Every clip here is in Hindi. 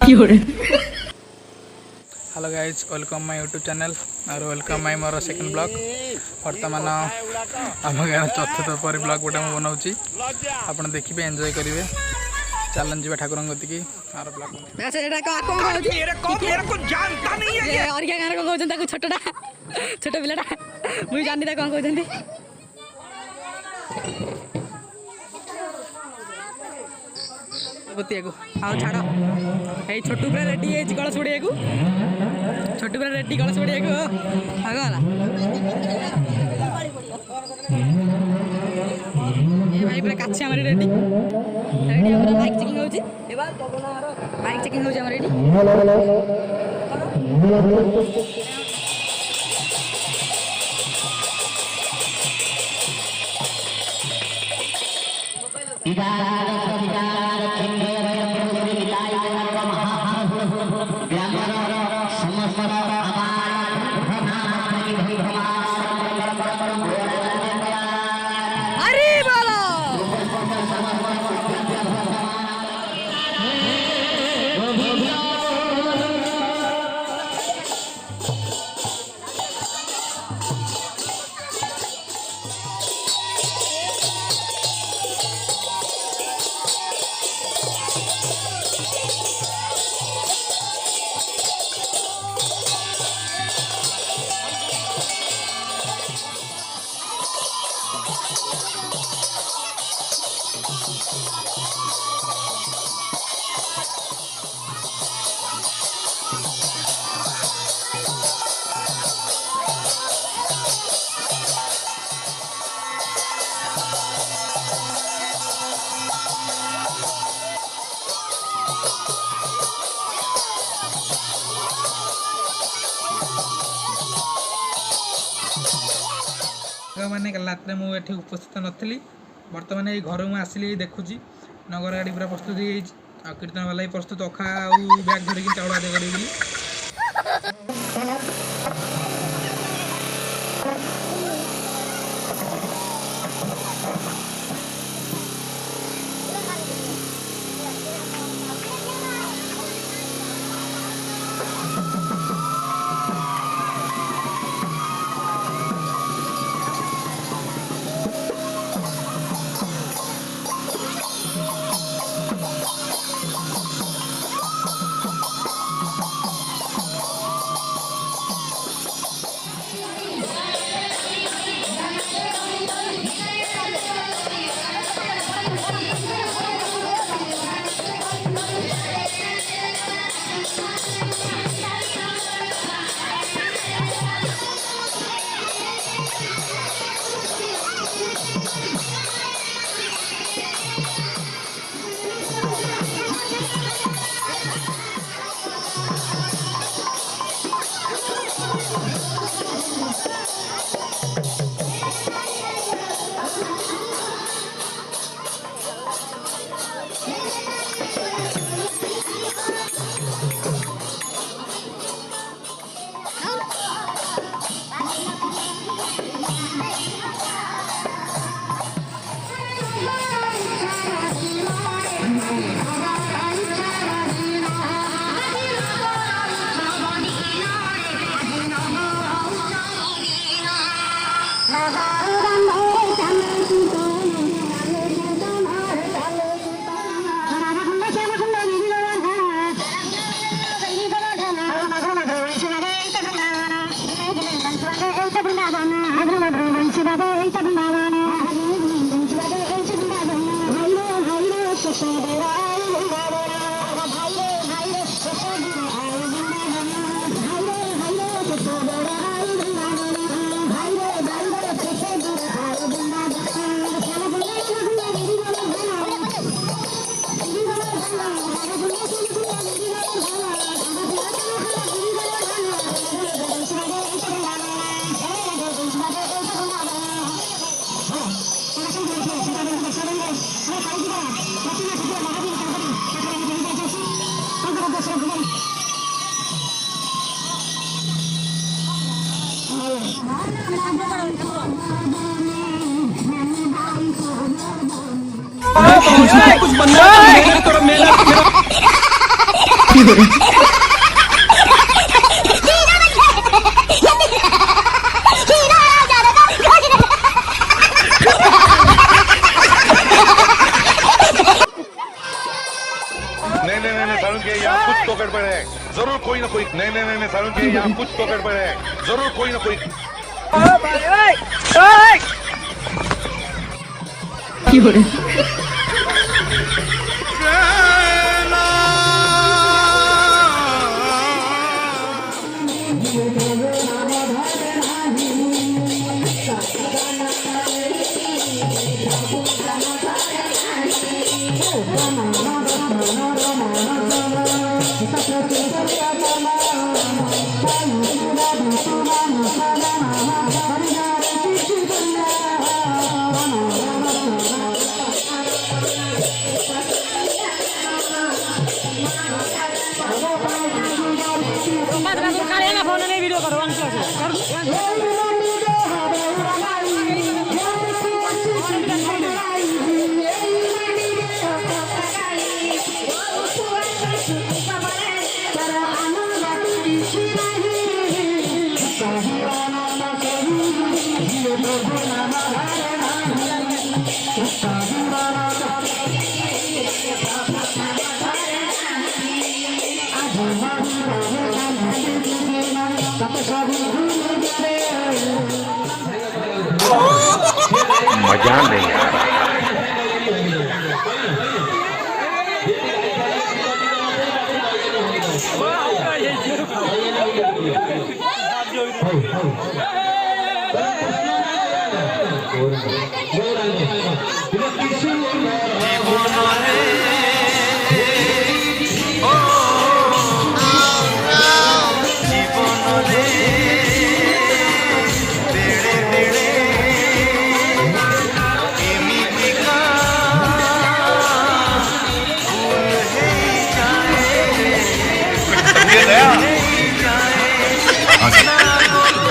Hello guys welcome my YouTube channel और welcome my more second blog. बर्तमान आम गाँव चतुर्थ पर ब्लॉग गोटे मुझे बनाऊँगी आप देखिए एंजॉय करेंगे। चलन जी ठाकुर गति आर ब्लॉग छोट पिलाटा मुझे जानी कौन कहते छाड़ ये छोटू पूरा रेडी है कलश उड़िया छोटू पूरा रेडी कलश उड़िया आगला भाई पूरा काछी आम रेडी रेडी बाइक चेकिंग होची बाइक चेकिंग होची आम रेडी मैंने रात में मुझे उपस्थित नी बर्तमान ये घर में आसिली देखुची नगर गाड़ी पूरा प्रस्तुत हो कीर्तन वाला प्रस्तुत अखा बैग धरिकी चाउल आदाय करी कुछ बनना है। नहीं नहीं नहीं सारुण के यहाँ कुछ तो गड़बड़ है, जरूर कोई ना कोई। नहीं नहीं नहीं सारुण के यहाँ कुछ तो गड़बड़ है, जरूर कोई ना कोई। फोन नहीं वीडियो करो मजा नहीं आ रहा।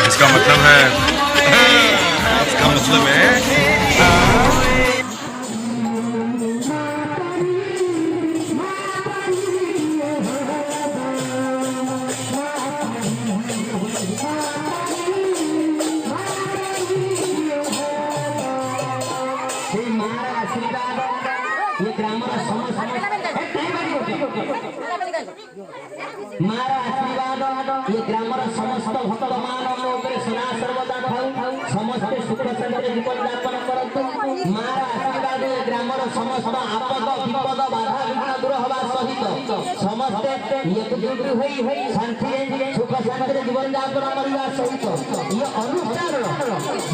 इसका मतलब है मारा आशीर्वाद ये ग्रामर समस्त भक्त मान सदा सर्वदा समस्त सुख शांति जीवन यापन करतु। मारा आशीर्वाद ये ग्रामर समस्त आपद विपद बाधा विघ्न दूर हवा सहित समस्त एकजुट होई शांति सुख शांति जीवन यापन करवा सहित ये अनुष्ठान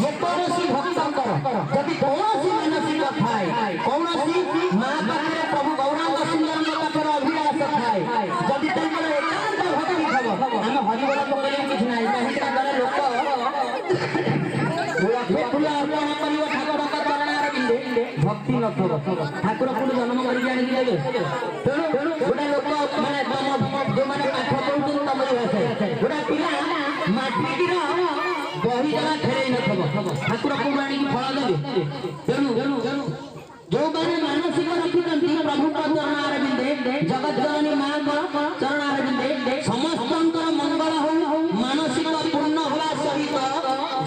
ये कौनसी भक्तंकर यदि कौनसी मानसिक थाए कौनसी मां पाखरे प्रभु गौरांग सुंदर पाखरे अभिलाष थाए यदि तंकर एकांत भक्ति खबर हम हरिबल पकड़े किछ नाही काहे तांकर लोक लक्ष्मी पूजा अर्पण करियो ठाकुर का चरणार बिंदे भक्ति न करो ठाकुर पुणी जन्म करि जानि दिले तेणु गोटे लोक माने जो माने पाठ पढुछन तमरी भाषा गोटे पिला माटिर बही जला खेले न खबर ठाकुर पुराणी फल देबे तेणु जो माने मानसिक रखितंती प्रभु का चरणार बिंदे जगत जननी मां का चरणार बिंदे समस्तंकर मंगल हो मानसिक पूर्ण होवा सहित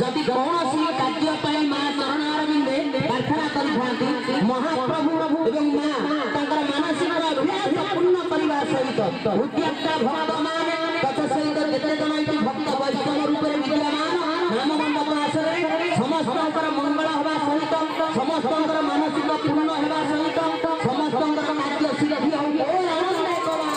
जदि कौनसी कार्य पाई मां चरणार बिंदे प्रार्थना करिथांती महाप्रभु एवं मां तांकर मानसिक अभ्यास पूर्ण करबा सहित उद्यक्ता भक्त माने तत सहित जेते जन भक्त वैष्णव रूप रे विद्यमान नाम मंडप आश्रय समस्तंकर मंगल होवा सहित समस्तंकर मानसिक पूर्ण होवा सहित समस्तंकर कार्य सिद्धि हो आनंद करा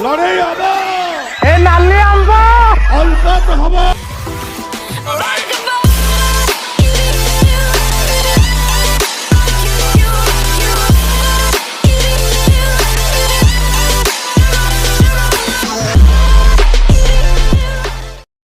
লড়াই হব ଏ ନାଲି ଆମ୍ବ ଅଲବତ ହବ